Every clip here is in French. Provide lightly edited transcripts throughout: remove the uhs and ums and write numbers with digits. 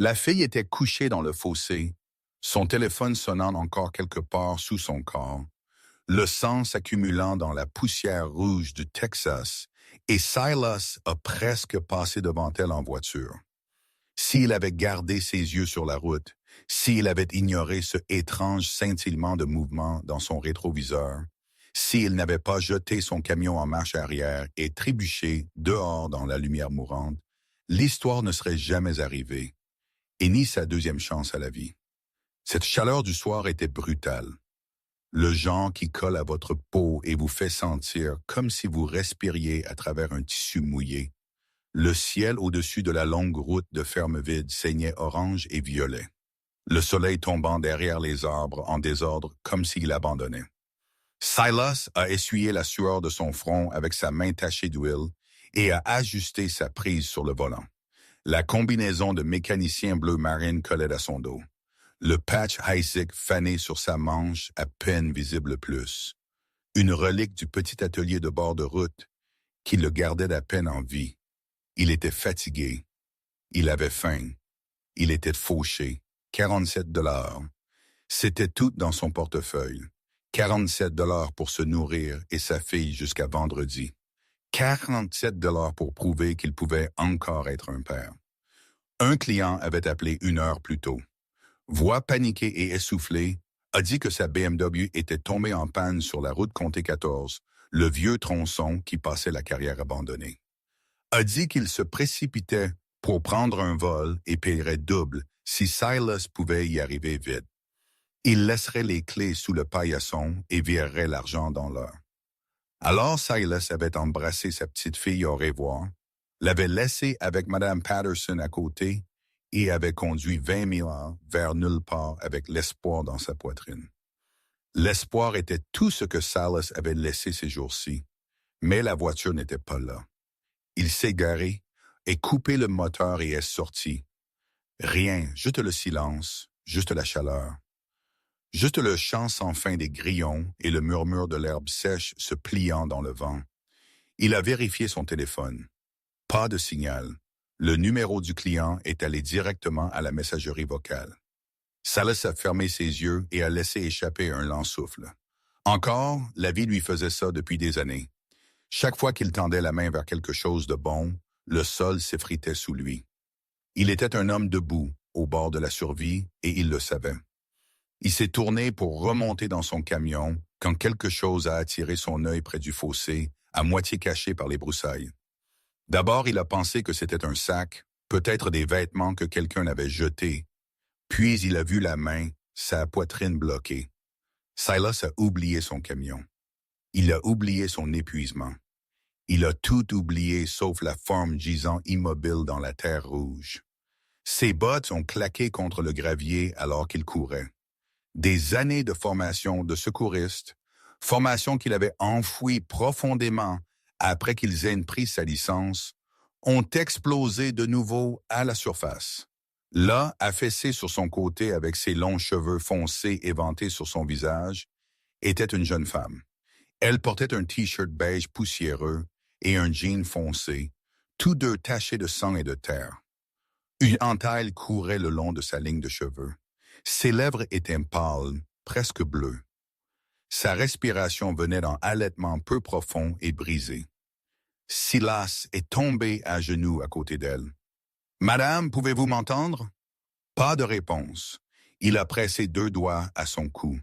La fille était couchée dans le fossé, son téléphone sonnant encore quelque part sous son corps, le sang s'accumulant dans la poussière rouge du Texas, et Silas a presque passé devant elle en voiture. S'il avait gardé ses yeux sur la route, s'il avait ignoré ce étrange scintillement de mouvement dans son rétroviseur, s'il n'avait pas jeté son camion en marche arrière et trébuché dehors dans la lumière mourante, l'histoire ne serait jamais arrivée, et ni sa deuxième chance à la vie. Cette chaleur du soir était brutale. Le genre qui colle à votre peau et vous fait sentir comme si vous respiriez à travers un tissu mouillé. Le ciel au-dessus de la longue route de ferme vide saignait orange et violet. Le soleil tombant derrière les arbres en désordre comme s'il abandonnait. Silas a essuyé la sueur de son front avec sa main tachée d'huile et a ajusté sa prise sur le volant. La combinaison de mécanicien bleu marine collait à son dos. Le patch Heisig fané sur sa manche à peine visible plus. Une relique du petit atelier de bord de route qui le gardait à peine en vie. Il était fatigué. Il avait faim. Il était fauché. 47 $. C'était tout dans son portefeuille. 47 $ pour se nourrir et sa fille jusqu'à vendredi. 47 $ pour prouver qu'il pouvait encore être un père. Un client avait appelé 1 heure plus tôt. Voix paniquée et essoufflée, a dit que sa BMW était tombée en panne sur la route Comté 14, le vieux tronçon qui passait la carrière abandonnée. A dit qu'il se précipitait pour prendre un vol et paierait double si Silas pouvait y arriver vite. Il laisserait les clés sous le paillasson et virerait l'argent dans l'heure. Alors Silas avait embrassé sa petite fille au revoir, l'avait laissée avec Mme Patterson à côté et avait conduit 20 000 ans vers nulle part avec l'espoir dans sa poitrine. L'espoir était tout ce que Silas avait laissé ces jours-ci, mais la voiture n'était pas là. Il s'est garé et coupé le moteur et est sorti. Rien, juste le silence, juste la chaleur. Juste le chant sans fin des grillons et le murmure de l'herbe sèche se pliant dans le vent. Il a vérifié son téléphone. Pas de signal. Le numéro du client est allé directement à la messagerie vocale. Silas a fermé ses yeux et a laissé échapper un lent souffle. Encore, la vie lui faisait ça depuis des années. Chaque fois qu'il tendait la main vers quelque chose de bon, le sol s'effritait sous lui. Il était un homme debout, au bord de la survie, et il le savait. Il s'est tourné pour remonter dans son camion quand quelque chose a attiré son œil près du fossé, à moitié caché par les broussailles. D'abord, il a pensé que c'était un sac, peut-être des vêtements que quelqu'un avait jetés. Puis il a vu la main, sa poitrine bloquée. Silas a oublié son camion. Il a oublié son épuisement. Il a tout oublié sauf la forme gisant immobile dans la terre rouge. Ses bottes ont claqué contre le gravier alors qu'il courait. Des années de formation de secouriste, formation qu'il avait enfouie profondément après qu'ils aient pris sa licence, ont explosé de nouveau à la surface. Là, affaissée sur son côté avec ses longs cheveux foncés éventés sur son visage, était une jeune femme. Elle portait un t-shirt beige poussiéreux et un jean foncé, tous deux tachés de sang et de terre. Une entaille courait le long de sa ligne de cheveux. Ses lèvres étaient pâles, presque bleues. Sa respiration venait d'un halètement peu profond et brisé. Silas est tombé à genoux à côté d'elle. « Madame, pouvez-vous m'entendre? » Pas de réponse. Il a pressé 2 doigts à son cou.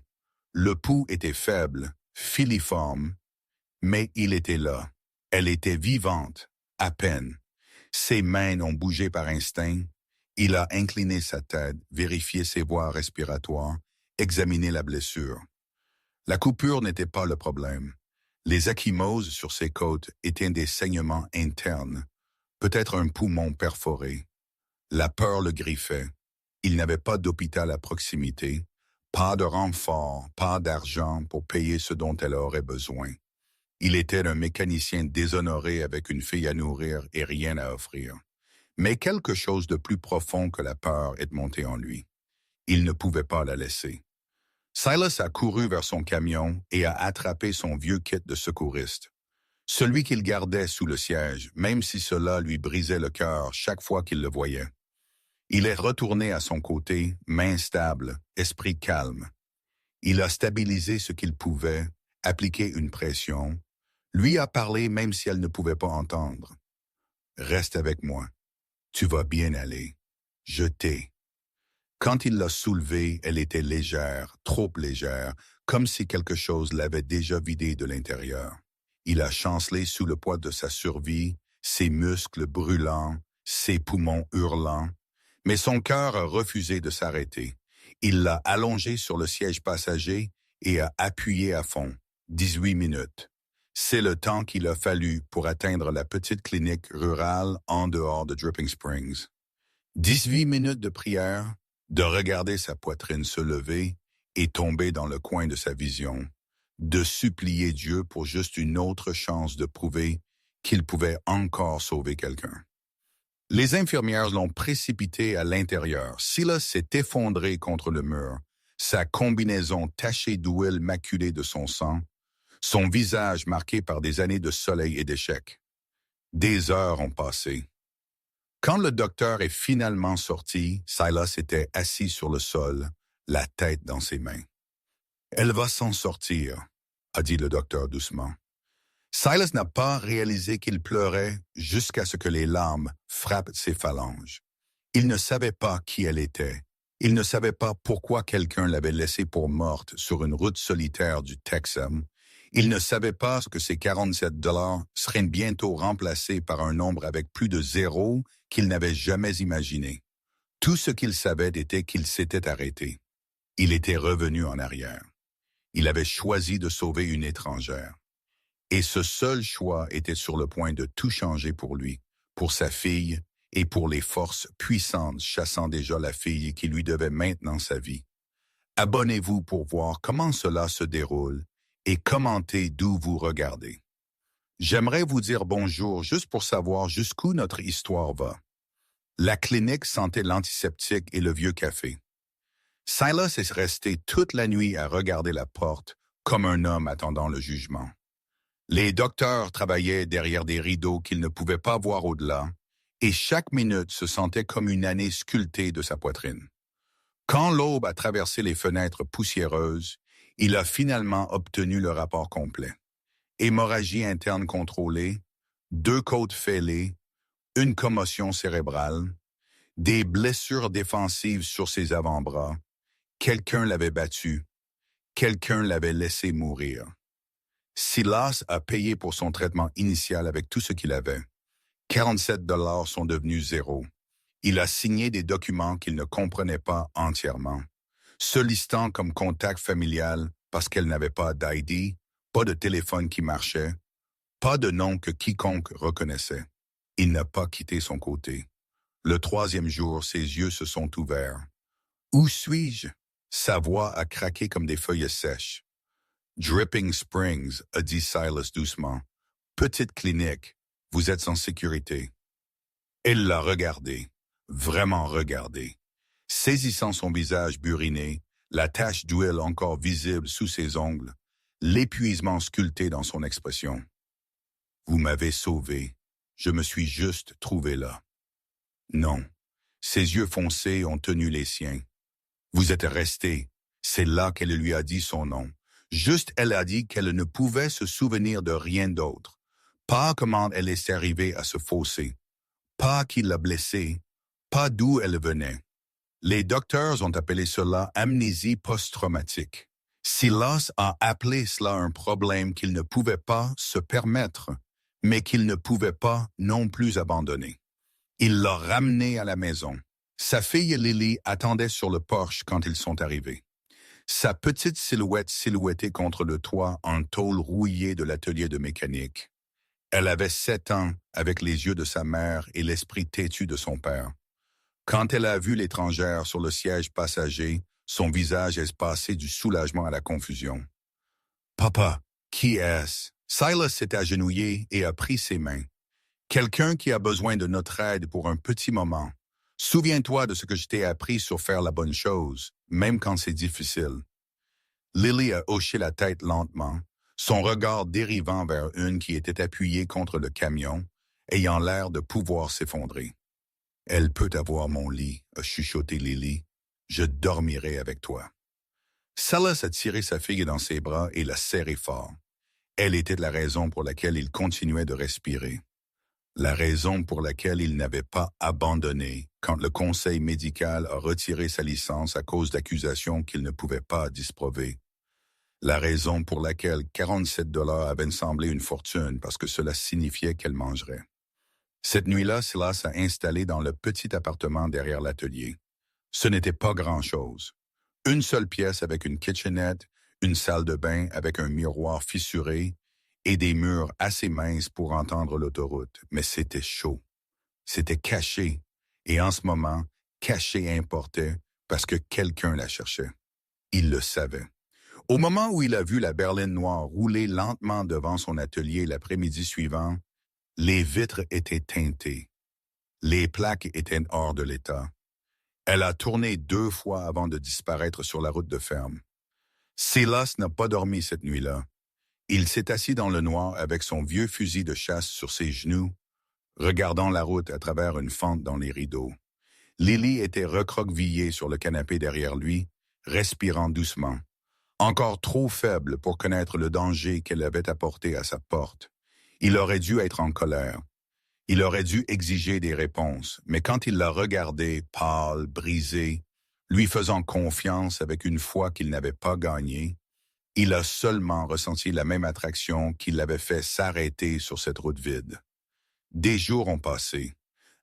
Le pouls était faible, filiforme, mais il était là. Elle était vivante, à peine. Ses mains ont bougé par instinct. Il a incliné sa tête, vérifié ses voies respiratoires, examiné la blessure. La coupure n'était pas le problème. Les ecchymoses sur ses côtes étaient des saignements internes, peut-être un poumon perforé. La peur le griffait. Il n'avait pas d'hôpital à proximité, pas de renfort, pas d'argent pour payer ce dont elle aurait besoin. Il était un mécanicien déshonoré avec une fille à nourrir et rien à offrir. Mais quelque chose de plus profond que la peur est monté en lui. Il ne pouvait pas la laisser. Silas a couru vers son camion et a attrapé son vieux kit de secouriste. Celui qu'il gardait sous le siège, même si cela lui brisait le cœur chaque fois qu'il le voyait. Il est retourné à son côté, main stable, esprit calme. Il a stabilisé ce qu'il pouvait, appliqué une pression, lui a parlé même si elle ne pouvait pas entendre. Reste avec moi. Tu vas bien aller. Je t'ai. Quand il l'a soulevée, elle était légère, trop légère, comme si quelque chose l'avait déjà vidée de l'intérieur. Il a chancelé sous le poids de sa survie, ses muscles brûlants, ses poumons hurlants, mais son cœur a refusé de s'arrêter. Il l'a allongé sur le siège passager et a appuyé à fond. 18 minutes. C'est le temps qu'il a fallu pour atteindre la petite clinique rurale en dehors de Dripping Springs. 18 minutes de prière, de regarder sa poitrine se lever et tomber dans le coin de sa vision, de supplier Dieu pour juste une autre chance de prouver qu'il pouvait encore sauver quelqu'un. Les infirmières l'ont précipité à l'intérieur. Silas s'est effondré contre le mur, sa combinaison tachée d'huile maculée de son sang, son visage marqué par des années de soleil et d'échecs. Des heures ont passé. Quand le docteur est finalement sorti, Silas était assis sur le sol, la tête dans ses mains. « Elle va s'en sortir », a dit le docteur doucement. Silas n'a pas réalisé qu'il pleurait jusqu'à ce que les larmes frappent ses phalanges. Il ne savait pas qui elle était. Il ne savait pas pourquoi quelqu'un l'avait laissée pour morte sur une route solitaire du Texas. Il ne savait pas que ces 47 $ seraient bientôt remplacés par un nombre avec plus de zéro qu'il n'avait jamais imaginé. Tout ce qu'il savait était qu'il s'était arrêté. Il était revenu en arrière. Il avait choisi de sauver une étrangère. Et ce seul choix était sur le point de tout changer pour lui, pour sa fille et pour les forces puissantes chassant déjà la fille qui lui devait maintenant sa vie. Abonnez-vous pour voir comment cela se déroule et commentez d'où vous regardez. J'aimerais vous dire bonjour juste pour savoir jusqu'où notre histoire va. La clinique sentait l'antiseptique et le vieux café. Silas est resté toute la nuit à regarder la porte comme un homme attendant le jugement. Les docteurs travaillaient derrière des rideaux qu'ils ne pouvaient pas voir au-delà, et chaque minute se sentait comme une année sculptée de sa poitrine. Quand l'aube a traversé les fenêtres poussiéreuses, il a finalement obtenu le rapport complet. Hémorragie interne contrôlée, 2 côtes fêlées, une commotion cérébrale, des blessures défensives sur ses avant-bras. Quelqu'un l'avait battu, quelqu'un l'avait laissé mourir. Silas a payé pour son traitement initial avec tout ce qu'il avait. 47 $ sont devenus zéro. Il a signé des documents qu'il ne comprenait pas entièrement, se listant comme contact familial parce qu'elle n'avait pas d'ID, pas de téléphone qui marchait, pas de nom que quiconque reconnaissait. Il n'a pas quitté son côté. Le 3e jour, ses yeux se sont ouverts. « Où suis-je » Sa voix a craqué comme des feuilles sèches. « Dripping Springs » a dit Silas doucement. « Petite clinique, vous êtes en sécurité. » Elle l'a regardé, vraiment regardé, saisissant son visage buriné, la tache d'huile encore visible sous ses ongles, l'épuisement sculpté dans son expression. « Vous m'avez sauvé, je me suis juste trouvé là. » Non, ses yeux foncés ont tenu les siens. « Vous êtes resté. » C'est là qu'elle lui a dit son nom. Juste elle a dit qu'elle ne pouvait se souvenir de rien d'autre. Pas comment elle est arrivée à se fausser. Pas qui l'a blessée. Pas d'où elle venait. Les docteurs ont appelé cela amnésie post-traumatique. Silas a appelé cela un problème qu'il ne pouvait pas se permettre, mais qu'il ne pouvait pas non plus abandonner. Il l'a ramenée à la maison. Sa fille Lily attendait sur le porche quand ils sont arrivés. Sa petite silhouette silhouettée contre le toit en tôle rouillée de l'atelier de mécanique. Elle avait 7 ans avec les yeux de sa mère et l'esprit têtu de son père. Quand elle a vu l'étrangère sur le siège passager, son visage est passé du soulagement à la confusion. « Papa, qui est-ce » Silas s'est agenouillé et a pris ses mains. « Quelqu'un qui a besoin de notre aide pour un petit moment. Souviens-toi de ce que je t'ai appris sur faire la bonne chose, même quand c'est difficile. » Lily a hoché la tête lentement, son regard dérivant vers une qui était appuyée contre le camion, ayant l'air de pouvoir s'effondrer. Elle peut avoir mon lit, a chuchoté Lily. Je dormirai avec toi. Silas a tiré sa fille dans ses bras et l'a serrée fort. Elle était la raison pour laquelle il continuait de respirer. La raison pour laquelle il n'avait pas abandonné quand le conseil médical a retiré sa licence à cause d'accusations qu'il ne pouvait pas disprouver. La raison pour laquelle 47 $ avaient semblé une fortune parce que cela signifiait qu'elle mangerait. Cette nuit-là, Silas a installé dans le petit appartement derrière l'atelier. Ce n'était pas grand-chose. Une seule pièce avec une kitchenette, une salle de bain avec un miroir fissuré et des murs assez minces pour entendre l'autoroute. Mais c'était chaud. C'était caché. Et en ce moment, caché importait parce que quelqu'un la cherchait. Il le savait. Au moment où il a vu la berline noire rouler lentement devant son atelier l'après-midi suivant, les vitres étaient teintées. Les plaques étaient hors de l'état. Elle a tourné 2 fois avant de disparaître sur la route de ferme. Silas n'a pas dormi cette nuit-là. Il s'est assis dans le noir avec son vieux fusil de chasse sur ses genoux, regardant la route à travers une fente dans les rideaux. Lily était recroquevillée sur le canapé derrière lui, respirant doucement. Encore trop faible pour connaître le danger qu'elle avait apporté à sa porte. Il aurait dû être en colère. Il aurait dû exiger des réponses, mais quand il l'a regardée, pâle, brisée, lui faisant confiance avec une foi qu'il n'avait pas gagnée, il a seulement ressenti la même attraction qui l'avait fait s'arrêter sur cette route vide. Des jours ont passé.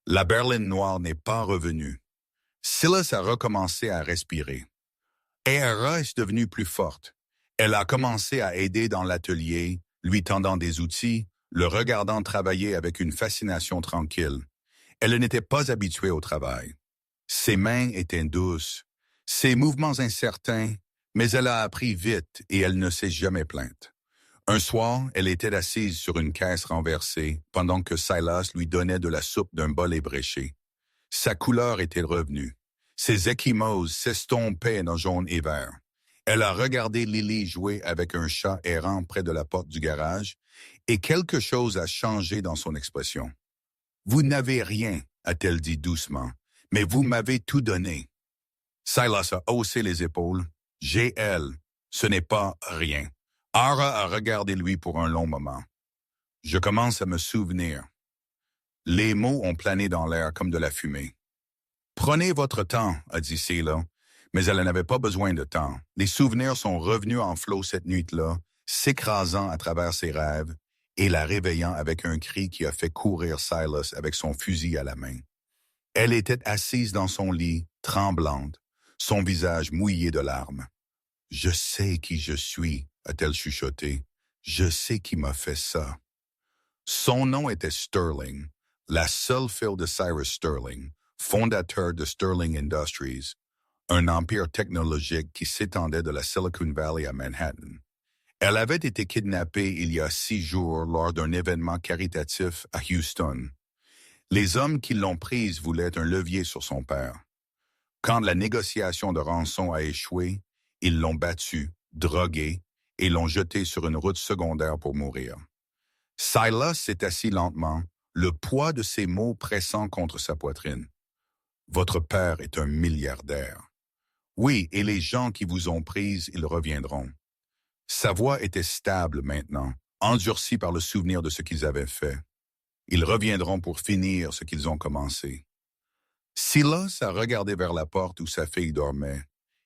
La berline noire n'est pas revenue. Silas a recommencé à respirer. Era est devenue plus forte. Elle a commencé à aider dans l'atelier, lui tendant des outils, le regardant travailler avec une fascination tranquille. Elle n'était pas habituée au travail. Ses mains étaient douces, ses mouvements incertains, mais elle a appris vite et elle ne s'est jamais plainte. Un soir, elle était assise sur une caisse renversée pendant que Silas lui donnait de la soupe d'un bol ébréché. Sa couleur était revenue. Ses ecchymoses s'estompaient dans jaune et vert. Elle a regardé Lily jouer avec un chat errant près de la porte du garage et quelque chose a changé dans son expression. « Vous n'avez rien, a-t-elle dit doucement, mais vous m'avez tout donné. » Silas a haussé les épaules. « J'ai elle. Ce n'est pas rien. » Ara a regardé lui pour un long moment. « Je commence à me souvenir. » Les mots ont plané dans l'air comme de la fumée. « Prenez votre temps, a dit Sheila, mais elle n'avait pas besoin de temps. Les souvenirs sont revenus en flot cette nuit-là, s'écrasant à travers ses rêves et la réveillant avec un cri qui a fait courir Silas avec son fusil à la main. Elle était assise dans son lit, tremblante, son visage mouillé de larmes. « Je sais qui je suis, a-t-elle chuchoté. Je sais qui m'a fait ça. » Son nom était Sterling, la seule fille de Cyrus Sterling, fondateur de Sterling Industries, un empire technologique qui s'étendait de la Silicon Valley à Manhattan. Elle avait été kidnappée il y a 6 jours lors d'un événement caritatif à Houston. Les hommes qui l'ont prise voulaient un levier sur son père. Quand la négociation de rançon a échoué, ils l'ont battue, droguée, et l'ont jetée sur une route secondaire pour mourir. Silas s'est assis lentement, le poids de ses mots pressant contre sa poitrine. « Votre père est un milliardaire. Oui, et les gens qui vous ont prise, ils reviendront. » Sa voix était stable maintenant, endurcie par le souvenir de ce qu'ils avaient fait. Ils reviendront pour finir ce qu'ils ont commencé. Silas a regardé vers la porte où sa fille dormait.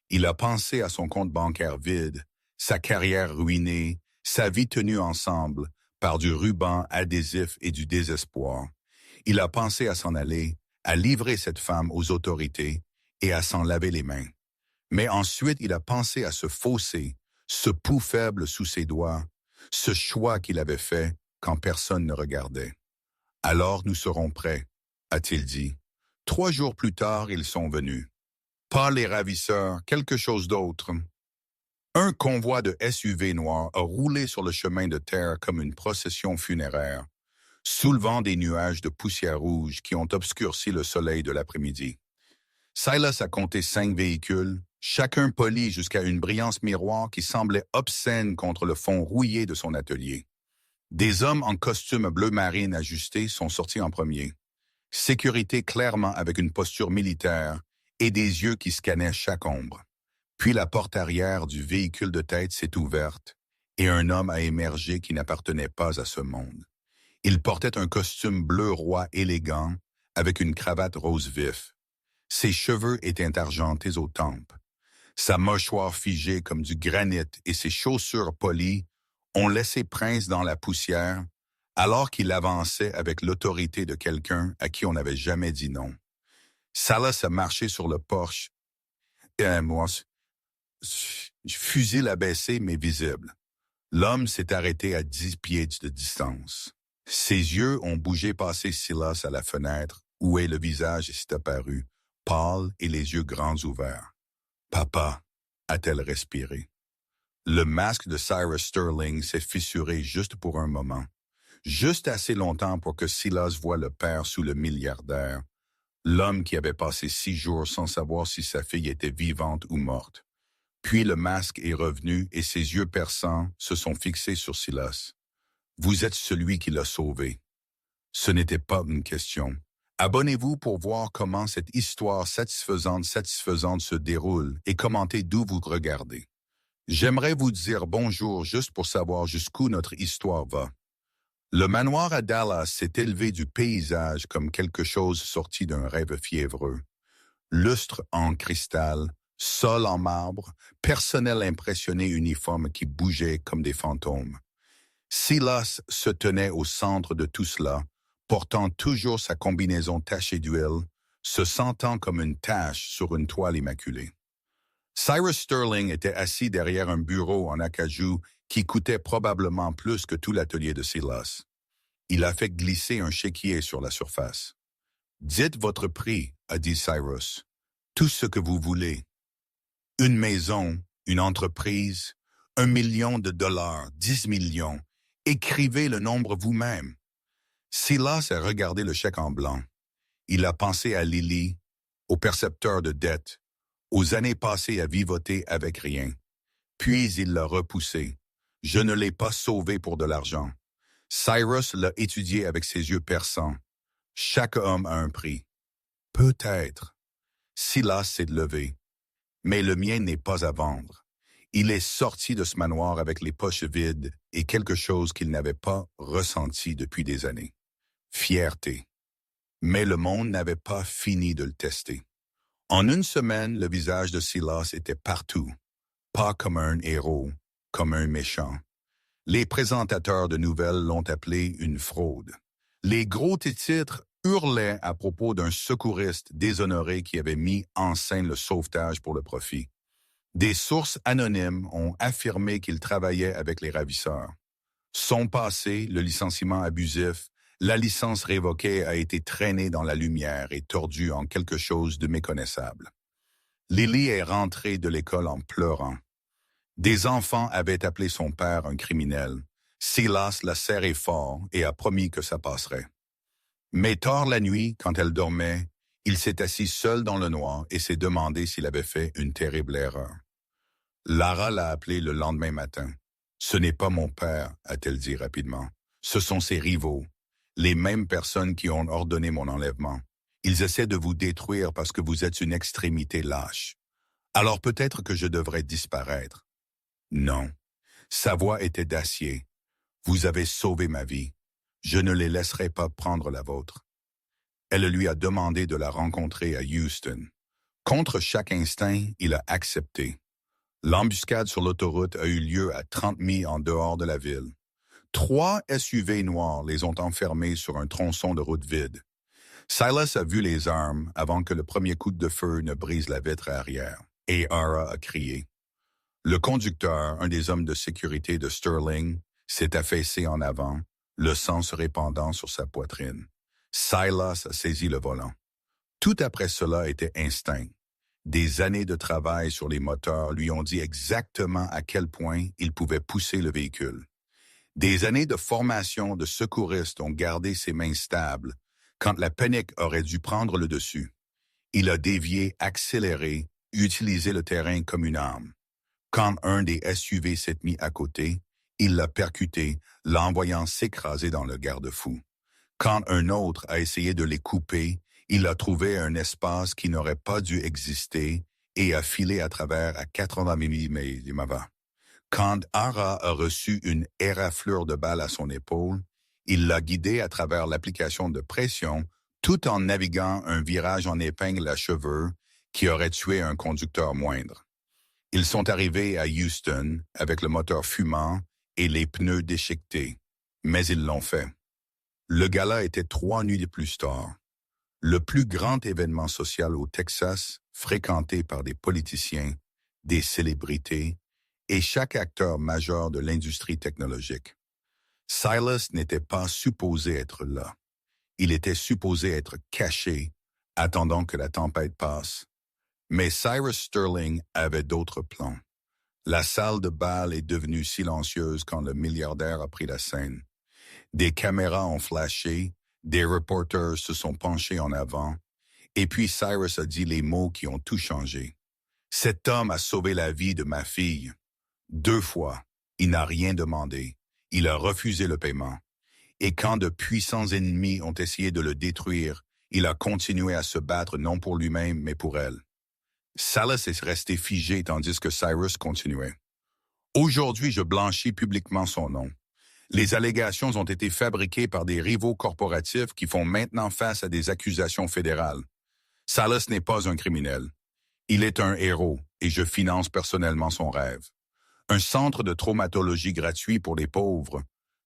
Il a pensé à son compte bancaire vide, sa carrière ruinée, sa vie tenue ensemble par du ruban adhésif et du désespoir. Il a pensé à s'en aller, à livrer cette femme aux autorités et à s'en laver les mains. Mais ensuite, il a pensé à se fausser, ce pouls faible sous ses doigts, ce choix qu'il avait fait quand personne ne regardait. « Alors nous serons prêts, » a-t-il dit. 3 jours plus tard, ils sont venus. Pas les ravisseurs, quelque chose d'autre. Un convoi de SUV noirs a roulé sur le chemin de terre comme une procession funéraire, soulevant des nuages de poussière rouge qui ont obscurci le soleil de l'après-midi. Silas a compté 5 véhicules, chacun poli jusqu'à une brillance miroir qui semblait obscène contre le fond rouillé de son atelier. Des hommes en costume bleu marine ajusté sont sortis en premier. Sécurité clairement avec une posture militaire et des yeux qui scannaient chaque ombre. Puis la porte arrière du véhicule de tête s'est ouverte et un homme a émergé qui n'appartenait pas à ce monde. Il portait un costume bleu roi élégant avec une cravate rose vif. Ses cheveux étaient argentés aux tempes. Sa mâchoire figée comme du granit et ses chaussures polies ont laissé prince dans la poussière alors qu'il avançait avec l'autorité de quelqu'un à qui on n'avait jamais dit non. Salas a marché sur le porche. Fusil abaissé mais visible. L'homme s'est arrêté à 10 pieds de distance. Ses yeux ont bougé passer Silas à la fenêtre, où est le visage s'est apparu, pâle et les yeux grands ouverts. « Papa » a-t-elle respiré. Le masque de Cyrus Sterling s'est fissuré juste pour un moment. Juste assez longtemps pour que Silas voie le père sous le milliardaire, l'homme qui avait passé 6 jours sans savoir si sa fille était vivante ou morte. Puis le masque est revenu et ses yeux perçants se sont fixés sur Silas. « Vous êtes celui qui l'a sauvé. » Ce n'était pas une question. Abonnez-vous pour voir comment cette histoire satisfaisante se déroule et commentez d'où vous regardez. J'aimerais vous dire bonjour juste pour savoir jusqu'où notre histoire va. Le manoir à Dallas s'est élevé du paysage comme quelque chose sorti d'un rêve fiévreux. Lustre en cristal, sol en marbre, personnel impressionné uniforme qui bougeait comme des fantômes. Silas se tenait au centre de tout cela, portant toujours sa combinaison tachée d'huile, se sentant comme une tache sur une toile immaculée. Cyrus Sterling était assis derrière un bureau en acajou qui coûtait probablement plus que tout l'atelier de Silas. Il a fait glisser un chéquier sur la surface. « Dites votre prix, » a dit Cyrus. « Tout ce que vous voulez. Une maison, une entreprise, $1 million, 10 millions. Écrivez le nombre vous-même. » Silas a regardé le chèque en blanc. Il a pensé à Lily, au percepteur de dettes, aux années passées à vivoter avec rien. Puis il l'a repoussé. « Je ne l'ai pas sauvé pour de l'argent. » Cyrus l'a étudié avec ses yeux perçants. « Chaque homme a un prix. »« Peut-être. » Silas s'est levé. « Mais le mien n'est pas à vendre. » Il est sorti de ce manoir avec les poches vides et quelque chose qu'il n'avait pas ressenti depuis des années. Fierté. Mais le monde n'avait pas fini de le tester. En une semaine, le visage de Silas était partout. Pas comme un héros, comme un méchant. Les présentateurs de nouvelles l'ont appelé une fraude. Les gros titres hurlaient à propos d'un secouriste déshonoré qui avait mis en scène le sauvetage pour le profit. Des sources anonymes ont affirmé qu'il travaillait avec les ravisseurs. Son passé, le licenciement abusif, la licence révoquée a été traînée dans la lumière et tordue en quelque chose de méconnaissable. Lily est rentrée de l'école en pleurant. Des enfants avaient appelé son père un criminel. Silas l'a serré fort et a promis que ça passerait. Mais tard la nuit, quand elle dormait, il s'est assis seul dans le noir et s'est demandé s'il avait fait une terrible erreur. Lara l'a appelé le lendemain matin. « Ce n'est pas mon père », a-t-elle dit rapidement. « Ce sont ses rivaux, les mêmes personnes qui ont ordonné mon enlèvement. Ils essaient de vous détruire parce que vous êtes une extrémité lâche. Alors peut-être que je devrais disparaître. » Non. Sa voix était d'acier. « Vous avez sauvé ma vie. Je ne les laisserai pas prendre la vôtre. » Elle lui a demandé de la rencontrer à Houston. Contre chaque instinct, il a accepté. L'embuscade sur l'autoroute a eu lieu à 30 milles en dehors de la ville. 3 SUV noirs les ont enfermés sur un tronçon de route vide. Silas a vu les armes avant que le premier coup de feu ne brise la vitre arrière, et Ara a crié. Le conducteur, un des hommes de sécurité de Sterling, s'est affaissé en avant, le sang se répandant sur sa poitrine. Silas a saisi le volant. Tout après cela était instinct. Des années de travail sur les moteurs lui ont dit exactement à quel point il pouvait pousser le véhicule. Des années de formation de secouriste ont gardé ses mains stables quand la panique aurait dû prendre le dessus. Il a dévié, accéléré, utilisé le terrain comme une arme. Quand un des SUV s'est mis à côté, il l'a percuté, l'envoyant s'écraser dans le garde-fou. Quand un autre a essayé de les couper, il a trouvé un espace qui n'aurait pas dû exister et a filé à travers à 80 mm. Quand Ara a reçu une éraflure de balle à son épaule, il l'a guidé à travers l'application de pression tout en naviguant un virage en épingle à cheveux qui aurait tué un conducteur moindre. Ils sont arrivés à Houston avec le moteur fumant et les pneus déchiquetés, mais ils l'ont fait. Le gala était 3 nuits plus tard. Le plus grand événement social au Texas, fréquenté par des politiciens, des célébrités et chaque acteur majeur de l'industrie technologique. Silas n'était pas supposé être là. Il était supposé être caché, attendant que la tempête passe. Mais Cyrus Sterling avait d'autres plans. La salle de bal est devenue silencieuse quand le milliardaire a pris la scène. Des caméras ont flashé, des reporters se sont penchés en avant, et puis Cyrus a dit les mots qui ont tout changé. Cet homme a sauvé la vie de ma fille. 2 fois, il n'a rien demandé. Il a refusé le paiement. Et quand de puissants ennemis ont essayé de le détruire, il a continué à se battre non pour lui-même, mais pour elle. Silas est resté figé tandis que Cyrus continuait. Aujourd'hui, je blanchis publiquement son nom. Les allégations ont été fabriquées par des rivaux corporatifs qui font maintenant face à des accusations fédérales. Silas n'est pas un criminel. Il est un héros et je finance personnellement son rêve. Un centre de traumatologie gratuit pour les pauvres,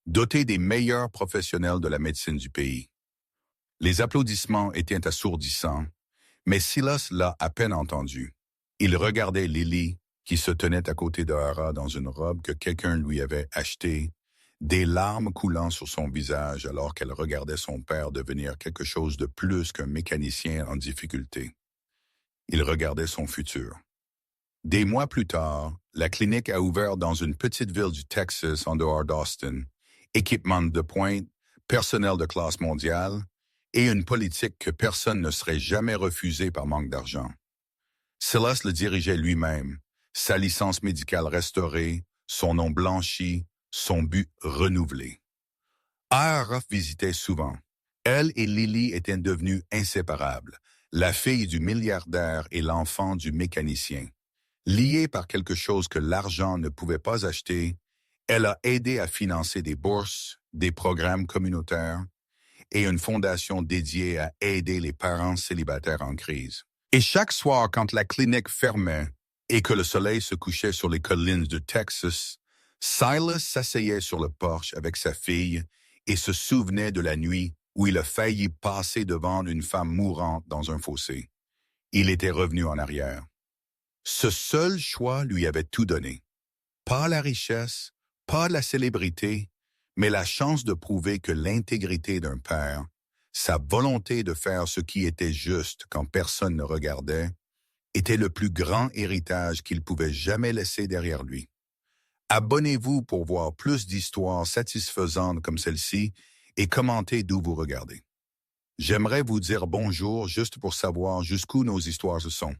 doté des meilleurs professionnels de la médecine du pays. Les applaudissements étaient assourdissants, mais Silas l'a à peine entendu. Il regardait Lily, qui se tenait à côté de Ara dans une robe que quelqu'un lui avait achetée, des larmes coulant sur son visage alors qu'elle regardait son père devenir quelque chose de plus qu'un mécanicien en difficulté. Il regardait son futur. Des mois plus tard, la clinique a ouvert dans une petite ville du Texas en dehors d'Austin, équipement de pointe, personnel de classe mondiale et une politique que personne ne serait jamais refusée par manque d'argent. Silas le dirigeait lui-même, sa licence médicale restaurée, son nom blanchi, son but renouvelé. Ara visitait souvent. Elle et Lily étaient devenues inséparables, la fille du milliardaire et l'enfant du mécanicien. Liée par quelque chose que l'argent ne pouvait pas acheter, elle a aidé à financer des bourses, des programmes communautaires et une fondation dédiée à aider les parents célibataires en crise. Et chaque soir, quand la clinique fermait et que le soleil se couchait sur les collines de Texas, Silas s'asseyait sur le porche avec sa fille et se souvenait de la nuit où il a failli passer devant une femme mourante dans un fossé. Il était revenu en arrière. Ce seul choix lui avait tout donné. Pas la richesse, pas la célébrité, mais la chance de prouver que l'intégrité d'un père, sa volonté de faire ce qui était juste quand personne ne regardait, était le plus grand héritage qu'il pouvait jamais laisser derrière lui. Abonnez-vous pour voir plus d'histoires satisfaisantes comme celle-ci et commentez d'où vous regardez. J'aimerais vous dire bonjour juste pour savoir jusqu'où nos histoires se sont.